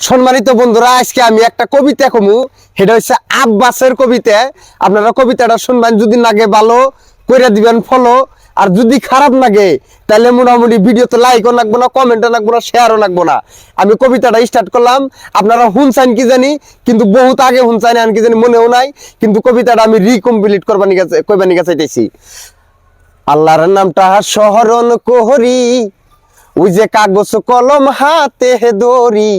সম্মানিত বন্ধুরা, আজকে আমি একটা কবিতা কমু। সেটা হচ্ছে আব্বাসের কবিতা। আপনারা কবিতাটা শুনবেন, যদি লাগে ভালো করে দিবেন ফলো, আর যদি খারাপ লাগে তাহলে মোটামুটি ভিডিওতে লাইকও লাগবো না, কমেন্টও লাগবো না, শেয়ারও লাগবো না। আমি কবিতাটা স্টার্ট করলাম। আপনারা শুনছেন কি জানি, কিন্তু বহুত আগে শুনছেন আর কি জানি মনেও নাই, কিন্তু কবিতাটা আমি রিকমপ্লিট কইবানি চাইতেছি। আল্লাহর নামটা স্মরণ করি, ওই যে কাগজ কলম হাতে ধরি,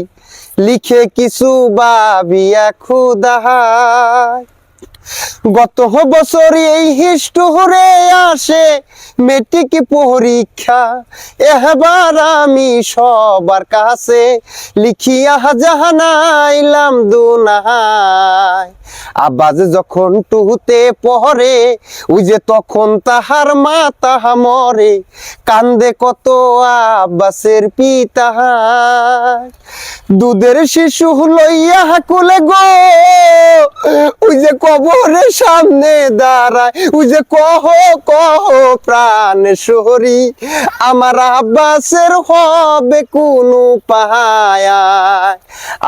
লিখে কিছু ভাবিয়া খুদাহায়। গত বছর এই হিস্টোরে আসে মেট্রিক পরীক্ষা, এবার আমি সবার কাছে লিখিয়া জানাইলাম দুনাহায়। আব্বাস যখন টুহুতে পড়ে, ওই যে তখন তাহার মাতা মরে, কান্দে কত আব্বাসের পিতা। দুধের শিশু লইয়া কুলে গো, ওই যে কবরের সামনে দাঁড়ায়, ওই যে কহ কহ প্রাণেশ্বরী, আমার আব্বাসের হবে কোনো পাহায়া।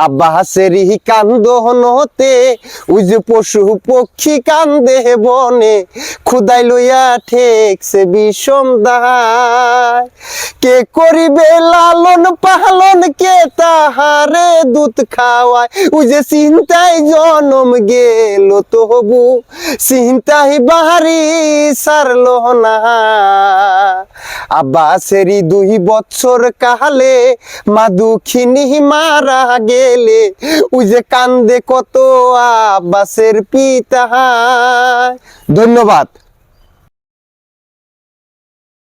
আব্বাসেরই কান্দন হতে, ওই যে পশু পক্ষী কান্দে বনে, খুদাই লইয়া ঠেকছে বিষম দায়। কে করিবে লালন পালন, কে তাহারে দুধ খাওয়ায়, ওই যে চিন্তায় জনম গেল তবু চিন্তাই বাহারি সারল না। আব্বাসেরই 2 বছর কালে মা দুঃখিনী মারা গেলে, ওই যে কান্দে কত আব্বাসের পিতা। ধন্যবাদ।